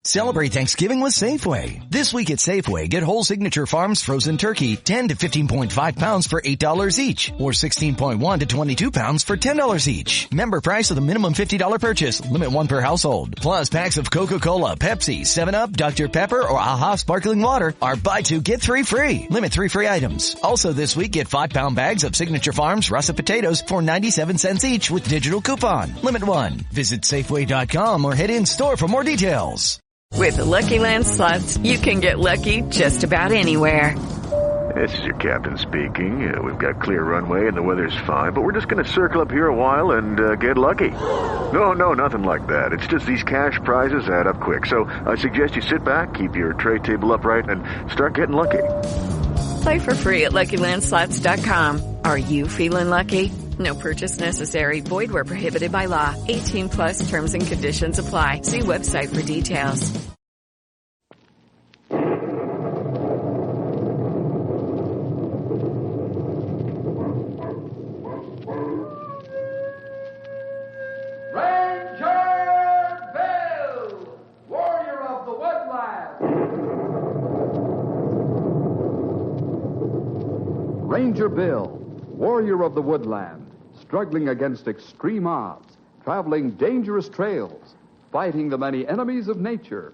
Celebrate Thanksgiving with Safeway. This week at Safeway, get whole Signature Farms frozen turkey, 10 to 15.5 pounds for $8 each, or 16.1 to 22 pounds for $10 each. Member price with a minimum $50 purchase, limit one per household. Plus packs of Coca-Cola, Pepsi, 7-Up, Dr. Pepper, or AHA Sparkling Water are buy two, get three free. Limit 3 free items. Also this week, get 5-pound bags of Signature Farms russet potatoes for 97 cents each with digital coupon. Limit 1. Visit Safeway.com or head in store for more details. With the Lucky Land Slots, you can get lucky just about anywhere. This is your captain speaking. We've got clear runway and the weather's fine, but we're just going to circle up here a while and get lucky. No, nothing like that. It's just these cash prizes add up quick. So I suggest you sit back, keep your tray table upright, and start getting lucky. Play for free at LuckyLandSlots.com. Are you feeling lucky? No purchase necessary. Void where prohibited by law. 18 plus terms and conditions apply. See website for details. Ranger Bill, warrior of the woodland. Ranger Bill, warrior of the woodland. Struggling against extreme odds, traveling dangerous trails, fighting the many enemies of nature.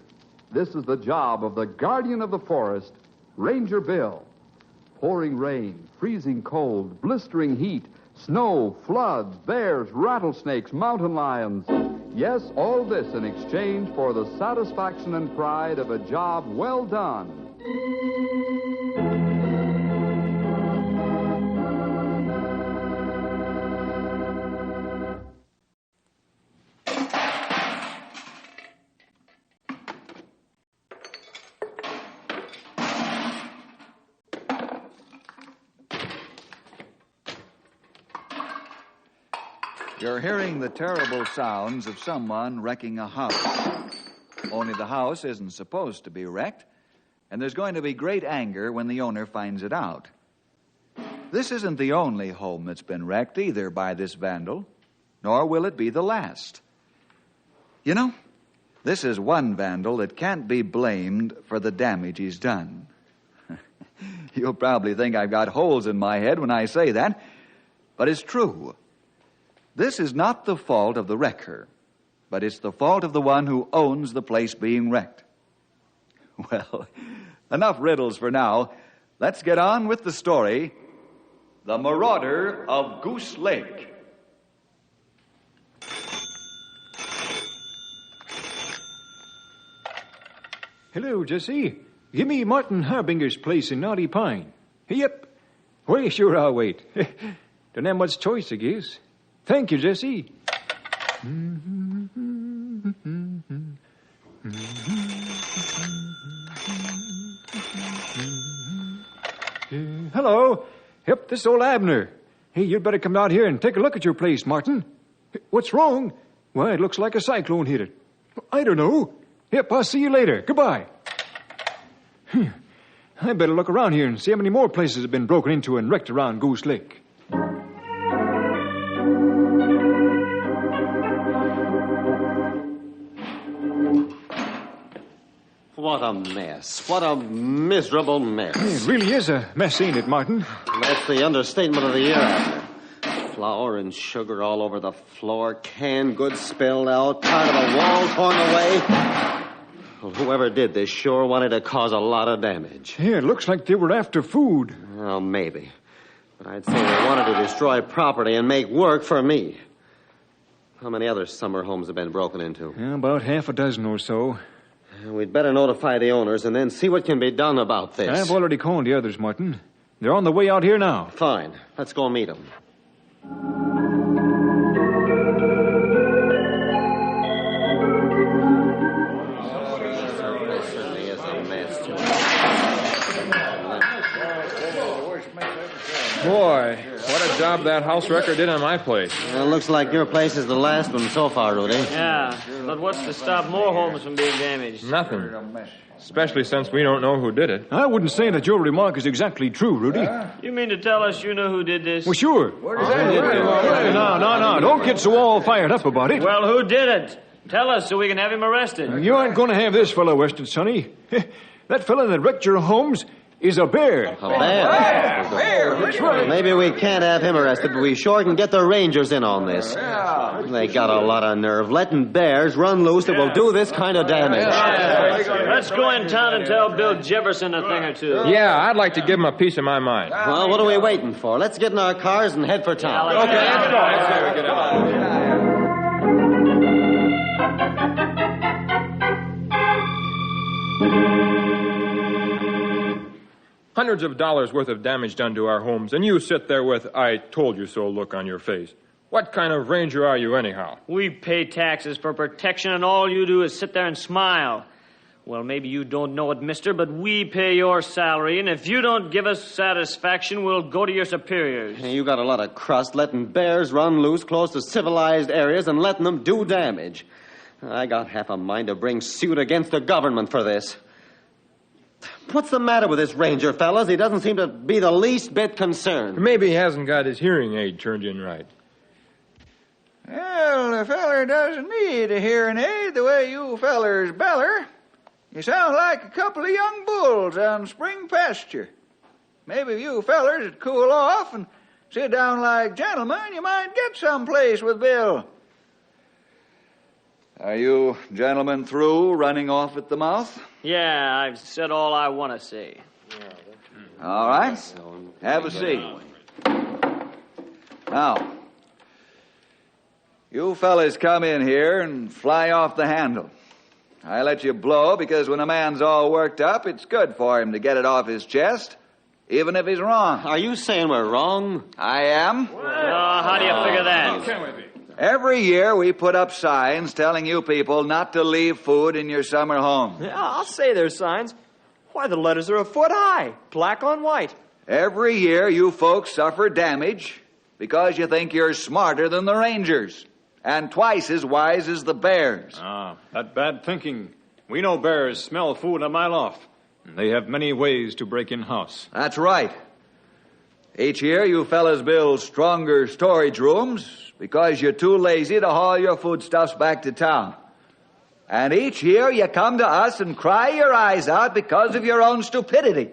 This is the job of the guardian of the forest, Ranger Bill. Pouring rain, freezing cold, blistering heat, snow, floods, bears, rattlesnakes, mountain lions. Yes, all this in exchange for the satisfaction and pride of a job well done. You're hearing the terrible sounds of someone wrecking a house. Only the house isn't supposed to be wrecked, and there's going to be great anger when the owner finds it out. This isn't the only home that's been wrecked either by this vandal, nor will it be the last. You know, this is one vandal that can't be blamed for the damage he's done. You'll probably think I've got holes in my head when I say that, but it's true. This is not the fault of the wrecker, but it's the fault of the one who owns the place being wrecked. Well, enough riddles for now. Let's get on with the story, The Marauder of Goose Lake. Hello, Jesse. Give me Martin Harbinger's place in Knotty Pine. Yep. Well, sure, I'll wait. Don't have much choice, I guess. Thank you, Jesse. Hello. Yep, this is old Abner. Hey, you'd better come out here and take a look at your place, Martin. What's wrong? Why, it looks like a cyclone hit it. I don't know. Yep, I'll see you later. Goodbye. I better look around here and see how many more places have been broken into and wrecked around Goose Lake. What a mess. What a miserable mess. It really is a mess, ain't it, Martin? That's the understatement of the year, Abner. Flour and sugar all over the floor, canned goods spilled out, part of the wall torn away. Well, whoever did this sure wanted to cause a lot of damage. Yeah, it looks like they were after food. Well, maybe. But I'd say they wanted to destroy property and make work for me. How many other summer homes have been broken into? Yeah, about half a dozen or so. We'd better notify the owners and then see what can be done about this. I've already called the others, Martin. They're on the way out here now. Fine. Let's go meet them. Boy, what a job that house wrecker did on my place. Well, it looks like your place is the last one so far, Rudy. Yeah, but what's to stop more homes from being damaged? Nothing. Especially since we don't know who did it. I wouldn't say that your remark is exactly true, Rudy. You mean to tell us you know who did this? Well, sure. No. Don't get so all fired up about it. Well, who did it? Tell us so we can have him arrested. You aren't going to have this fellow arrested, Sonny. That fellow that wrecked your homes is a bear. A bear? Bear, that's right. Maybe we can't have him arrested, but we sure can get the Rangers in on this. They got a lot of nerve. Letting bears run loose that will do this kind of damage. Let's go in town and tell Bill Jefferson a thing or two. Yeah, I'd like to give him a piece of my mind. Well, what are we waiting for? Let's get in our cars and head for town. Okay, let's go. Let's see if we get out. Hundreds of dollars worth of damage done to our homes, and you sit there with "I told you so" look on your face. What kind of ranger are you anyhow? We pay taxes for protection, and all you do is sit there and smile. Well, maybe you don't know it, mister, but we pay your salary, and if you don't give us satisfaction, we'll go to your superiors. Hey, you got a lot of crust letting bears run loose close to civilized areas and letting them do damage. I got half a mind to bring suit against the government for this. What's the matter with this ranger, fellas? He doesn't seem to be the least bit concerned. Maybe he hasn't got his hearing aid turned in right. Well, the feller doesn't need a hearing aid the way you fellers beller. You sound like a couple of young bulls on spring pasture. Maybe if you fellers would cool off and sit down like gentlemen, you might get someplace with Bill. Are you gentlemen through running off at the mouth? Yeah, I've said all I want to say. All right. Have a seat. Now, you fellas come in here and fly off the handle. I let you blow because when a man's all worked up, it's good for him to get it off his chest, even if he's wrong. Are you saying we're wrong? I am. How do you figure that? Every year we put up signs telling you people not to leave food in your summer home. Yeah, I'll say there's signs. Why, the letters are a foot high, black on white. Every year you folks suffer damage because you think you're smarter than the Rangers and twice as wise as the bears. That bad thinking. We know bears smell food a mile off. They have many ways to break in house. That's right. Each year you fellas build stronger storage rooms because you're too lazy to haul your foodstuffs back to town. And each year you come to us and cry your eyes out because of your own stupidity.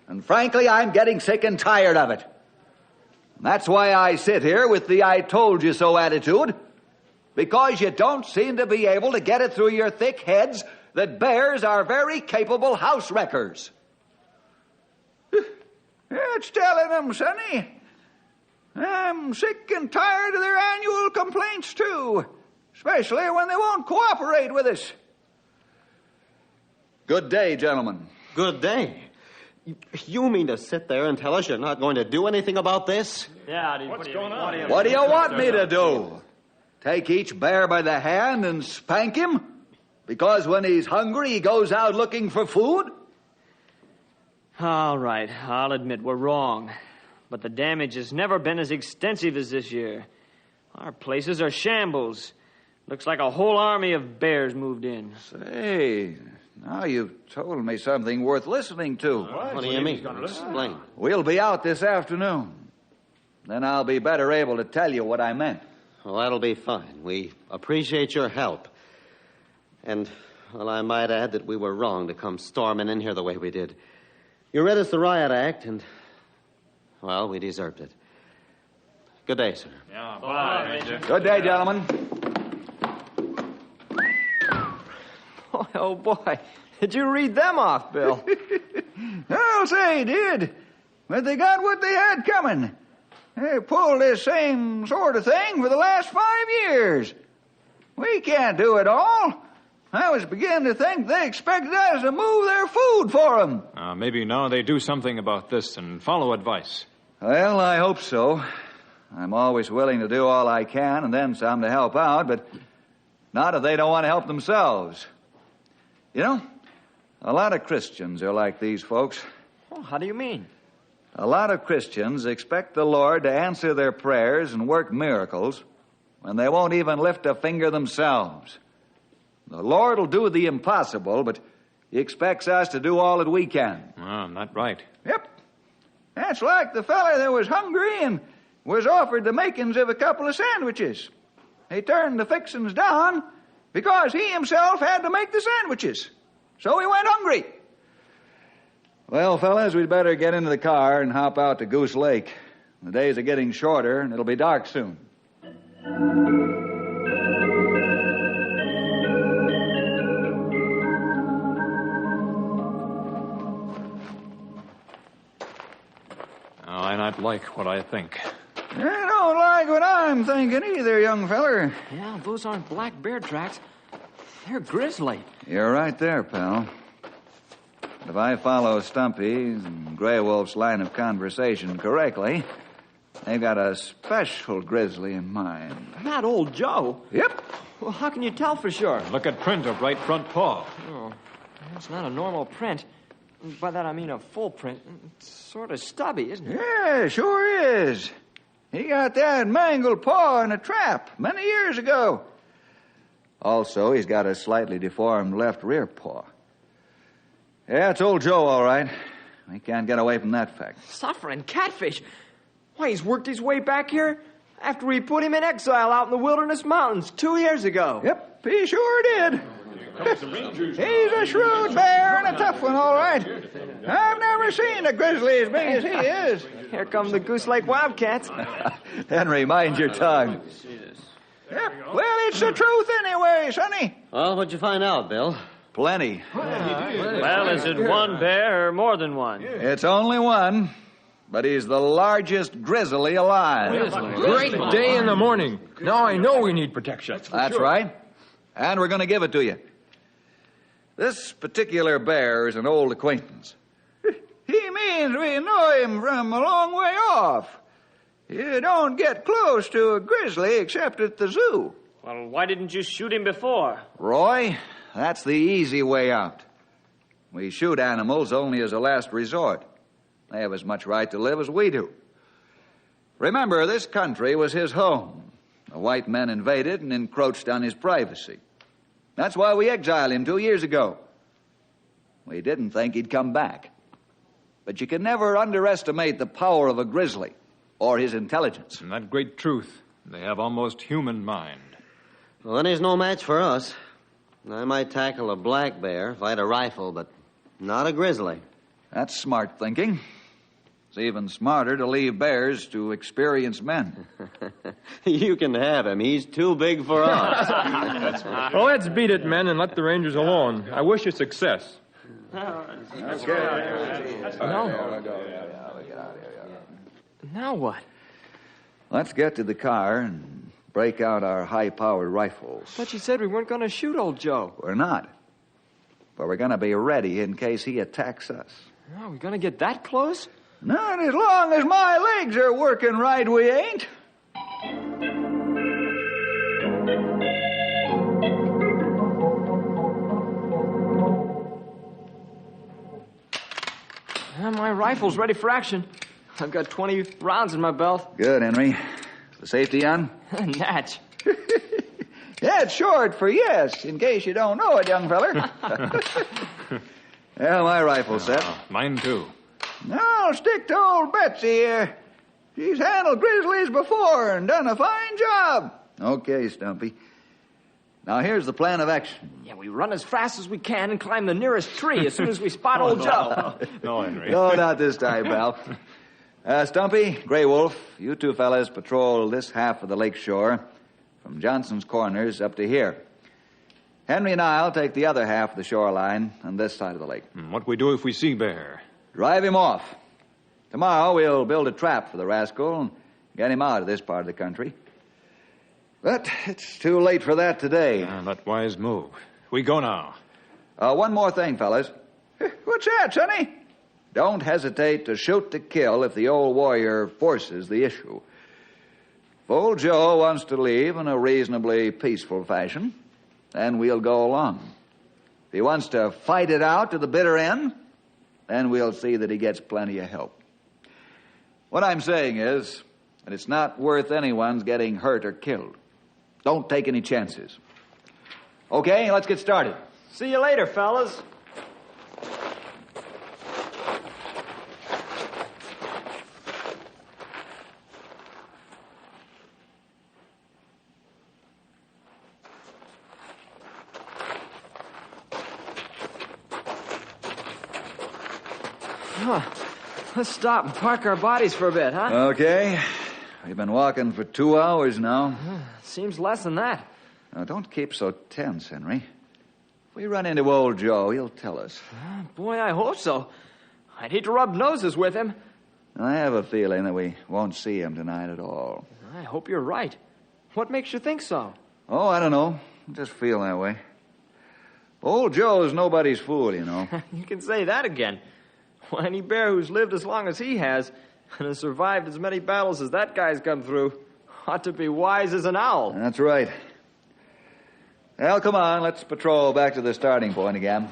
And frankly, I'm getting sick and tired of it. And that's why I sit here with the "I told you so" attitude, because you don't seem to be able to get it through your thick heads that bears are very capable house wreckers. It's telling them, Sonny. I'm sick and tired of their annual complaints, too, especially when they won't cooperate with us. Good day, gentlemen. Good day. You mean to sit there and tell us you're not going to do anything about this? Yeah, what's going on? What do you want me to do? Take each bear by the hand and spank him? Because when he's hungry, he goes out looking for food? All right, I'll admit we're wrong. But the damage has never been as extensive as this year. Our places are shambles. Looks like a whole army of bears moved in. Say, now you've told me something worth listening to. What do you mean? Explain. We'll be out this afternoon. Then I'll be better able to tell you what I meant. Well, that'll be fine. We appreciate your help. And, well, I might add that we were wrong to come storming in here the way we did. You read us the riot act, and, well, we deserved it. Good day, sir. Yeah, bye, Major. Good day, gentlemen. Oh, boy. Did you read them off, Bill? I'll say he did. But they got what they had coming. They pulled this same sort of thing for the last 5 years. We can't do it all. I was beginning to think they expected us to move their food for them. Maybe now they do something about this and follow advice. Well, I hope so. I'm always willing to do all I can and then some to help out, but not if they don't want to help themselves. You know, a lot of Christians are like these folks. Oh, how do you mean? A lot of Christians expect the Lord to answer their prayers and work miracles when they won't even lift a finger themselves. The Lord will do the impossible, but He expects us to do all that we can. Not right. Yep. That's like the fella that was hungry and was offered the makings of a couple of sandwiches. He turned the fixings down Because he himself had to make the sandwiches. So he went hungry. Well, fellas, we'd better get into the car and hop out to Goose Lake. The days are getting shorter, and it'll be dark soon. I not like what I think. I don't like what I'm thinking either, young feller. Yeah, those aren't black bear tracks. They're grizzly. You're right there, pal. If I follow Stumpy's and Grey Wolf's line of conversation correctly, they've got a special grizzly in mind. Not old Joe. Yep. Well, how can you tell for sure? Look at print of right front paw. Oh, it's not a normal print. By that I mean a full print. It's sort of stubby, isn't it? Yeah, sure is. He got that mangled paw in a trap many years ago. Also, he's got a slightly deformed left rear paw. Yeah, it's old Joe, all right. We can't get away from that fact. Suffering catfish. Why, he's worked his way back here after we put him in exile out in the wilderness mountains 2 years ago. Yep, he sure did. He's a shrewd bear and a tough one, all right. I've never seen a grizzly as big as he is. Here come the Goose Lake Wildcats. Henry, mind your tongue. Yep. Well, it's the truth anyway, Sonny. Well, what'd you find out, Bill? Plenty. Well, is it one bear or more than one? It's only one, but he's the largest grizzly alive. Great day in the morning. Now I know we need protection. That's right. And we're going to give it to you. This particular bear is an old acquaintance. He means we know him from a long way off. You don't get close to a grizzly except at the zoo. Well, why didn't you shoot him before? Roy, that's the easy way out. We shoot animals only as a last resort. They have as much right to live as we do. Remember, this country was his home. The white men invaded and encroached on his privacy. That's why we exiled him 2 years ago. We didn't think he'd come back. But you can never underestimate the power of a grizzly or his intelligence. And that great truth. They have almost human mind. Well, then he's no match for us. I might tackle a black bear if I had a rifle, but not a grizzly. That's smart thinking. It's even smarter to leave bears to experienced men. You can have him. He's too big for us. Well, let's beat it, men, and let the Rangers alone. I wish you success. Now what? Let's get to the car and break out our high-powered rifles. But you said we weren't going to shoot old Joe. We're not. But we're going to be ready in case he attacks us. Are we going to get that close? Not as long as my legs are working right, we ain't. My rifle's ready for action. I've got 20 rounds in my belt. Good, Henry. Is the safety on? Natch. Yeah, it's short for yes, in case you don't know it, young feller. Well, my rifle's set. Mine, too. Now, stick to old Betsy. She's handled grizzlies before and done a fine job. Okay, Stumpy. Now, here's the plan of action. Yeah, we run as fast as we can and climb the nearest tree as soon as we spot old Joe. No, Henry. No, not this time, pal. Stumpy, Grey Wolf, you two fellas patrol this half of the lake shore from Johnson's Corners up to here. Henry and I'll take the other half of the shoreline on this side of the lake. What we do if we see bear? Drive him off. Tomorrow we'll build a trap for the rascal and get him out of this part of the country. But it's too late for that today. That wise move. We go now. One more thing, fellas. What's that, Sonny? Don't hesitate to shoot to kill if the old warrior forces the issue. If old Joe wants to leave in a reasonably peaceful fashion, then we'll go along. If he wants to fight it out to the bitter end, then we'll see that he gets plenty of help. What I'm saying is that it's not worth anyone's getting hurt or killed. Don't take any chances. Okay, let's get started. See you later, fellas. Let's stop and park our bodies for a bit, huh? Okay. We've been walking for 2 hours now. Seems less than that. Now, don't keep so tense, Henry. If we run into old Joe, he'll tell us. Boy, I hope so. I'd hate to rub noses with him. I have a feeling that we won't see him tonight at all. I hope you're right. What makes you think so? Oh, I don't know. I just feel that way. Old Joe's nobody's fool, you know. You can say that again. Well, any bear who's lived as long as he has and has survived as many battles as that guy's come through ought to be wise as an owl. That's right. Well, come on, let's patrol back to the starting point again.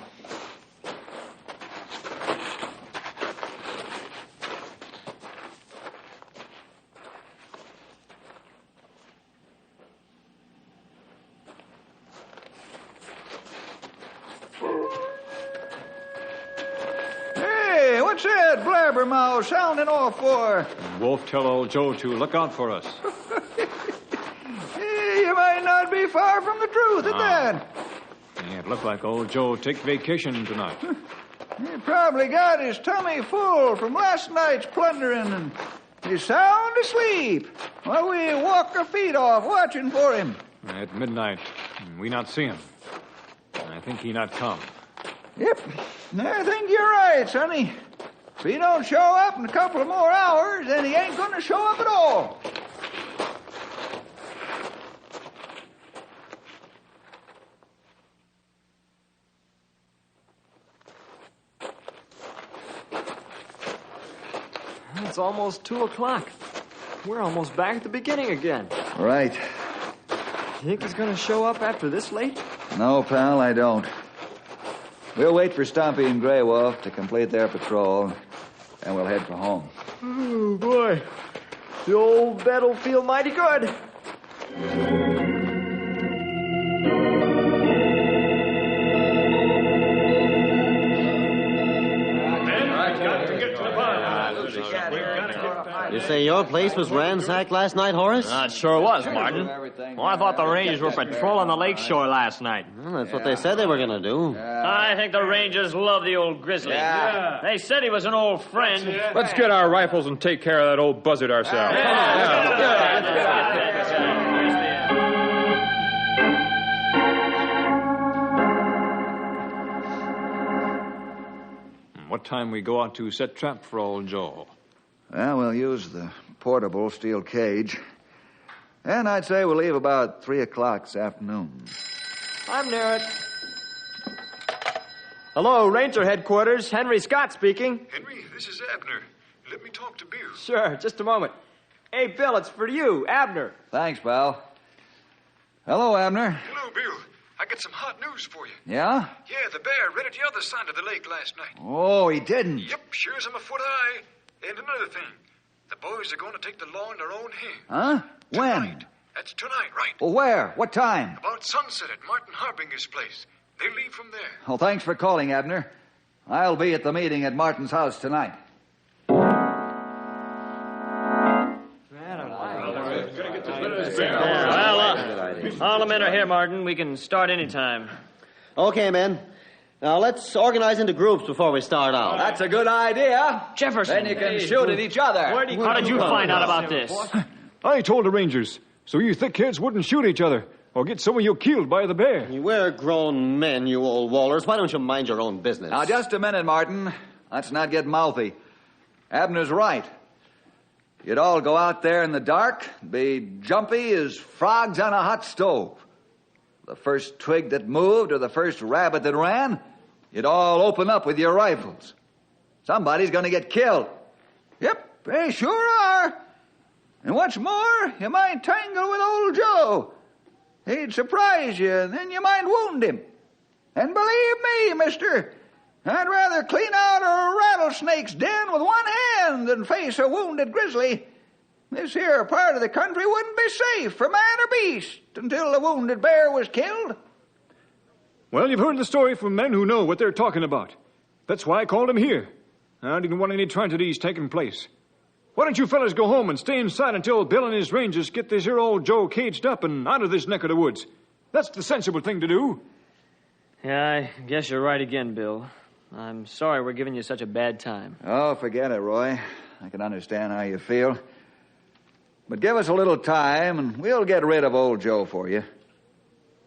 Hey, what's that blabbermouth sounding off for? Wolf tell old Joe to look out for us. You might not be far from the truth at that. Yeah, it looked like old Joe take vacation tonight. He probably got his tummy full from last night's plundering, and he's sound asleep while we walk our feet off watching for him. At midnight, we not see him. I think he not come. Yep, I think you're right, Sonny. If he don't show up in a couple of more hours, then he ain't going to show up at all. It's almost 2 o'clock. We're almost back at the beginning again. Right. You think he's going to show up after this late? No, pal, I don't. We'll wait for Stumpy and Grey Wolf to complete their patrol, and we'll head for home. Oh, boy. The old bed'll feel mighty good. You say your place was ransacked last night, Horace? It sure was, Martin. Well, I thought the Rangers were patrolling the lakeshore last night. Well, that's what they said they were going to do. I think the Rangers love the old grizzly. Yeah. They said he was an old friend. Let's get our rifles and take care of that old buzzard ourselves. What time we go out to set trap for old Joe? Well, we'll use the portable steel cage. And I'd say we'll leave about 3 o'clock this afternoon. I'm near it. Hello, Ranger Headquarters. Henry Scott speaking. Henry, this is Abner. Let me talk to Bill. Sure, just a moment. Hey, Bill, it's for you, Abner. Thanks, pal. Hello, Abner. Hello, Bill. I got some hot news for you. Yeah? Yeah, the bear ran at the other side of the lake last night. Oh, he didn't. Yep, sure as I'm a foot high. And another thing. The boys are going to take the law in their own hands. Huh? Tonight. When? That's tonight, right? Well, where? What time? About sunset at Martin Harbinger's place. They leave from there. Well, thanks for calling, Abner. I'll be at the meeting at Martin's house tonight. All the men are here, Martin. We can start any time. Okay, men. Now, let's organize into groups before we start out. That's a good idea. Jefferson. Then you can shoot at each other. How did you find out about this? I told the Rangers, so you thickheads wouldn't shoot each other or get some of you killed by the bear. We're grown men, you old wallers. Why don't you mind your own business? Now, just a minute, Martin. Let's not get mouthy. Abner's right. You'd all go out there in the dark, be jumpy as frogs on a hot stove. The first twig that moved or the first rabbit that ran, you'd all open up with your rifles. Somebody's going to get killed. Yep, they sure are. And what's more, you might tangle with old Joe. He'd surprise you, and then you might wound him. And believe me, mister, I'd rather clean out a rattlesnake's den with one hand than face a wounded grizzly. This here part of the country wouldn't be safe for man or beast until the wounded bear was killed. Well, you've heard the story from men who know what they're talking about. That's why I called him here. I didn't want any tragedies taking place. Why don't you fellas go home and stay inside until Bill and his rangers get this here old Joe caged up and out of this neck of the woods? That's the sensible thing to do. Yeah, I guess you're right again, Bill. I'm sorry we're giving you such a bad time. Oh, forget it, Roy. I can understand how you feel. But give us a little time, and we'll get rid of old Joe for you.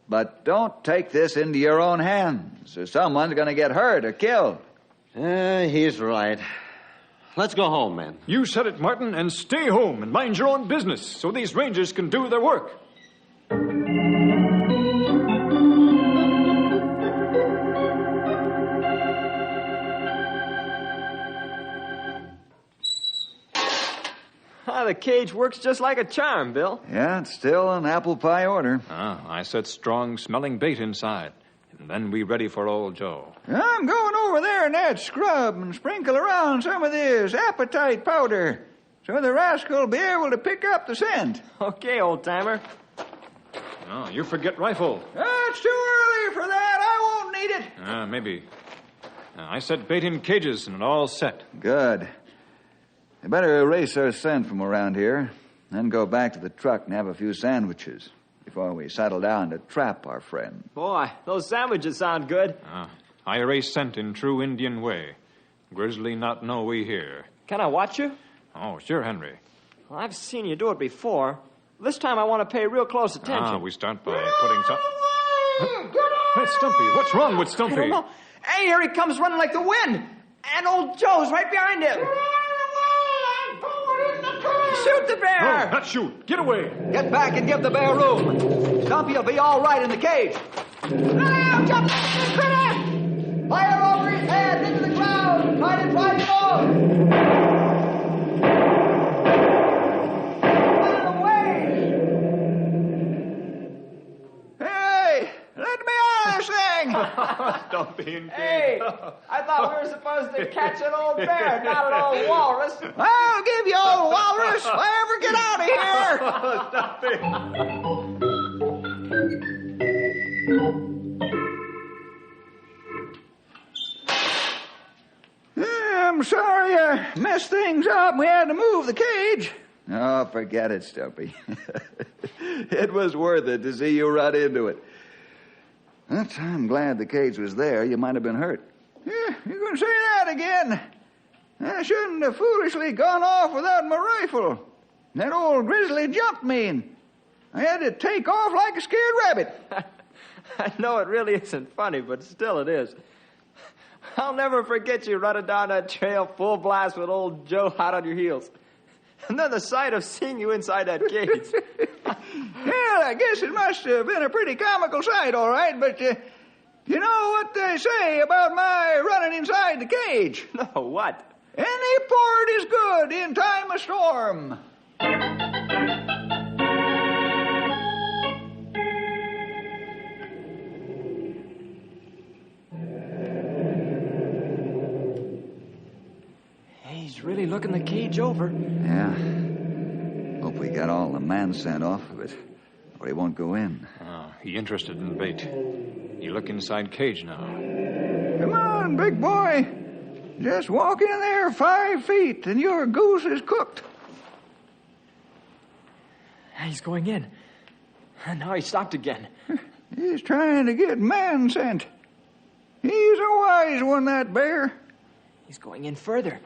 But don't take this into your own hands, or someone's going to get hurt or killed. He's right. Let's go home, man. You said it, Martin, and stay home and mind your own business so these rangers can do their work. The cage works just like a charm, Bill. Yeah, it's still an apple pie order. I set strong-smelling bait inside, and then we ready for old Joe. I'm going over there in that scrub and sprinkle around some of this appetite powder so the rascal will be able to pick up the scent. Okay, old-timer. Oh, you forget rifle. It's too early for that. I won't need it. Maybe. I set bait in cages and it all set. Good. You better erase our scent from around here, then go back to the truck and have a few sandwiches before we settle down to trap our friend. Boy, those sandwiches sound good. I erase scent in true Indian way. Grizzly not know we here. Can I watch you? Oh, sure, Henry. Well, I've seen you do it before. This time I want to pay real close attention. We start by putting some... Hey, Stumpy, what's wrong with Stumpy? I don't know. Hey, here he comes running like the wind. And old Joe's right behind him. Shoot the bear! No, not shoot. Get away. Get back and give the bear room. Stumpy will be all right in the cage. Fire over his head into the ground. Try to drive him off. Run away. Hey, let me out of this thing. Stumpy and Hey, I thought we were supposed to catch an old bear, not an old walrus. I'll give you old walrus if I ever get out of here. I'm sorry I messed things up. We had to move the cage. Oh, forget it, Stumpy. It was worth it to see you run into it. But I'm glad the cage was there. You might have been hurt. Yeah, you can say that again. I shouldn't have foolishly gone off without my rifle. That old grizzly jumped me, and I had to take off like a scared rabbit. I know it really isn't funny, but still it is. I'll never forget you running down that trail full blast with old Joe hot on your heels. And then the sight of seeing you inside that cage. Well, I guess it must have been a pretty comical sight, all right, but you know what they say about my running inside the cage? No, what? Any port is good in time of storm. He's really looking the cage over. Yeah. Hope we got all the man scent off of it, or he won't go in. He interested in bait. You look inside cage now. Come on, big boy. Just walk in there 5 feet, and your goose is cooked. He's going in. And now he stopped again. He's trying to get man scent. He's a wise one, that bear. He's going in further.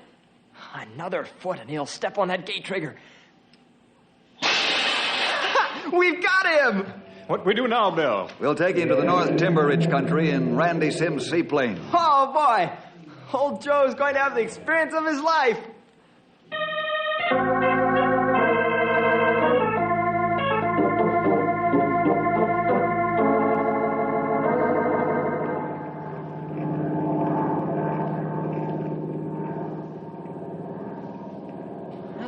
Another foot, and he'll step on that gate trigger. We've got him! What we do now, Bill? We'll take him to the North Timber Ridge country in Randy Sims' seaplane. Oh, boy! Old Joe's going to have the experience of his life.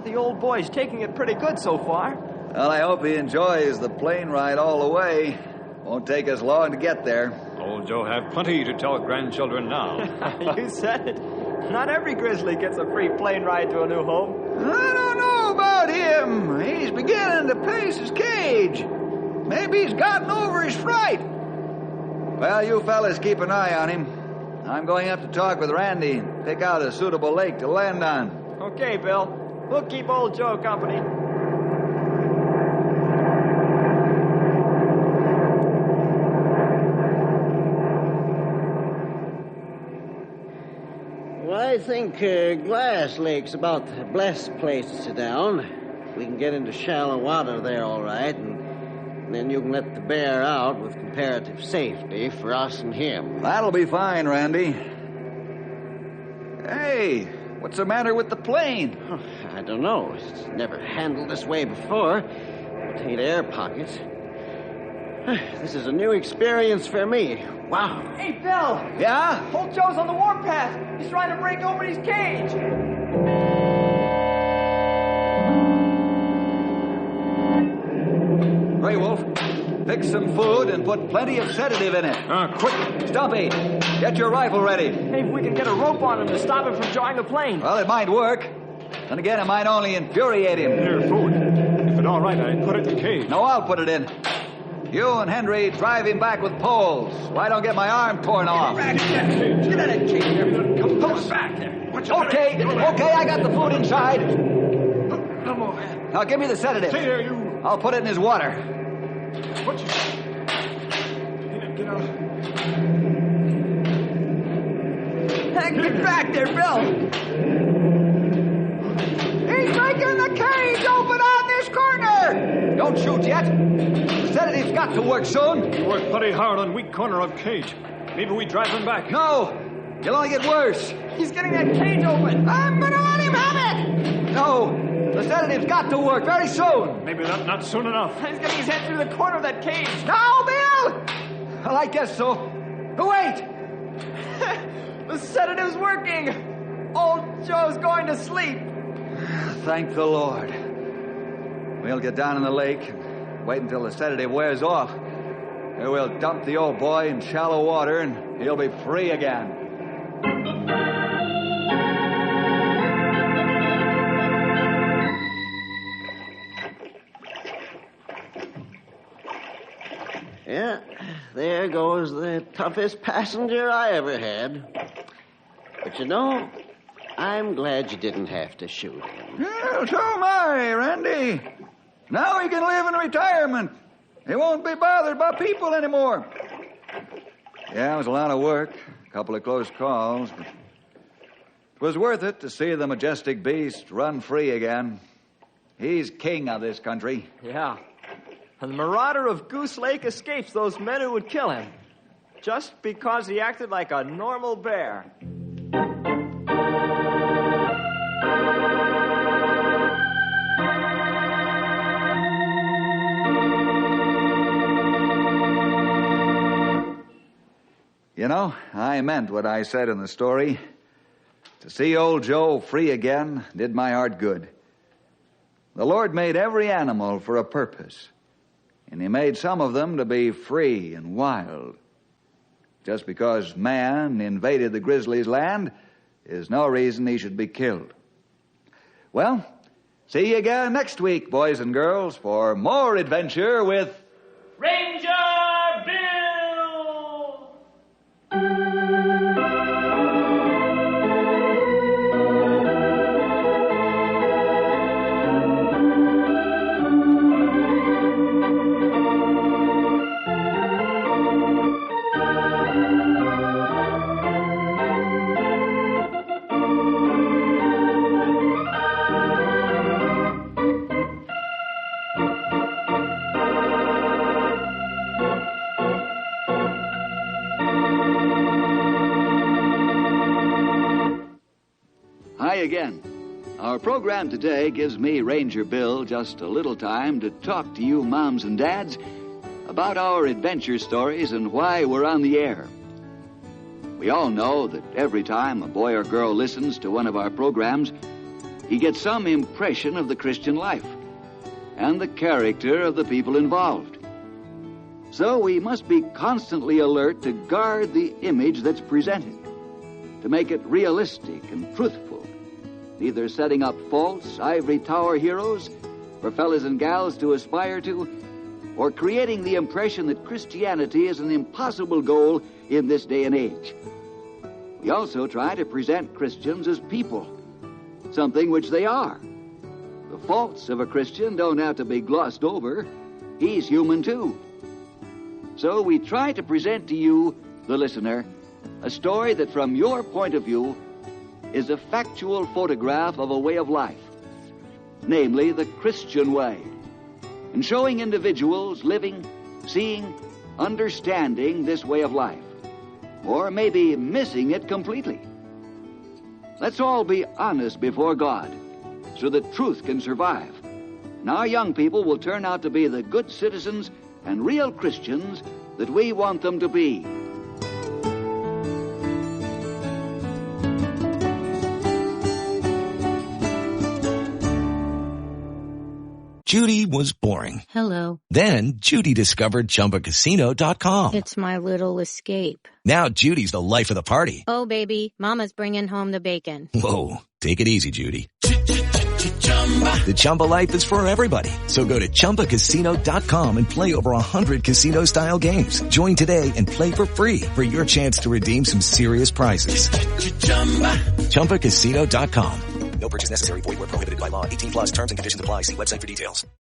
The old boy's taking it pretty good so far. Well, I hope he enjoys the plane ride all the way. Won't take us long to get there. Old Joe have plenty to tell grandchildren now. You said it. Not every grizzly gets a free plane ride to a new home. I don't know about him. He's beginning to pace his cage. Maybe he's gotten over his fright. Well, you fellas keep an eye on him. I'm going up to talk with Randy and pick out a suitable lake to land on. Okay, Bill. We'll keep old Joe company. Well, I think Glass Lake's about the best place to sit down. We can get into shallow water there all right, and then you can let the bear out with comparative safety for us and him. That'll be fine, Randy. Hey, what's the matter with the plane? Oh, I don't know. It's never handled this way before. It ain't air pockets. This is a new experience for me. Wow. Hey, Bill! Yeah? Old Joe's on the warpath. He's trying to break open his cage. Gray Wolf, fix some food and put plenty of sedative in it. Quick. Stumpy, get your rifle ready. Hey, if we can get a rope on him to stop him from drawing the plane. Well, it might work. Then again, it might only infuriate him. Here, food. If it's all right, I'd put it in the cage. No, I'll put it in. You and Henry drive him back with poles. Why don't get my arm torn off? Get out of that cage there. Come back there. Okay, I got the food inside. Come on. Now give me the sedative. Stay there, you. I'll put it in his water. What you... Get out. Get back there, Bill. He's making the cage open on this corner. Don't shoot yet. The sedative's got to work soon. You work pretty hard on weak corner of cage. Maybe we drive him back. No, you'll only get worse. He's getting that cage open. I'm gonna let him have it. No, the sedative's got to work very soon. Maybe not soon enough. He's getting his head through the corner of that cage. Now, Bill. Well, I guess so. Wait. The sedative's working. Old Joe's going to sleep. Thank the Lord. We'll get down in the lake and wait until the sedative wears off. Then we'll dump the old boy in shallow water and he'll be free again. Yeah, there goes the toughest passenger I ever had. But you know, I'm glad you didn't have to shoot him. Well, so am I, Randy. Now he can live in retirement. He won't be bothered by people anymore. Yeah, it was a lot of work, a couple of close calls, but it was worth it to see the majestic beast run free again. He's king of this country. Yeah. And the Marauder of Goose Lake escapes those men who would kill him, just because he acted like a normal bear. You know, I meant what I said in the story. To see old Joe free again did my heart good. The Lord made every animal for a purpose, and He made some of them to be free and wild. Just because man invaded the grizzly's land is no reason he should be killed. Well, see you again next week, boys and girls, for more adventure with Ranger Bill! Again. Our program today gives me, Ranger Bill, just a little time to talk to you moms and dads about our adventure stories and why we're on the air. We all know that every time a boy or girl listens to one of our programs, he gets some impression of the Christian life and the character of the people involved. So we must be constantly alert to guard the image that's presented, to make it realistic and truthful, neither setting up false ivory tower heroes for fellas and gals to aspire to, or creating the impression that Christianity is an impossible goal in this day and age. We also try to present Christians as people, something which they are. The faults of a Christian don't have to be glossed over. He's human too. So we try to present to you, the listener, a story that from your point of view is a factual photograph of a way of life, namely the Christian way, and showing individuals living, seeing, understanding this way of life, or maybe missing it completely. Let's all be honest before God so that truth can survive. And our young people will turn out to be the good citizens and real Christians that we want them to be. Judy was boring. Hello. Then Judy discovered ChumbaCasino.com. It's my little escape. Now Judy's the life of the party. Oh, baby, mama's bringing home the bacon. Whoa, take it easy, Judy. The Chumba life is for everybody. So go to ChumbaCasino.com and play over 100 casino-style games. Join today and play for free for your chance to redeem some serious prizes. ChumbaCasino.com. No purchase necessary. Void where prohibited by law. 18+ terms and conditions apply. See website for details.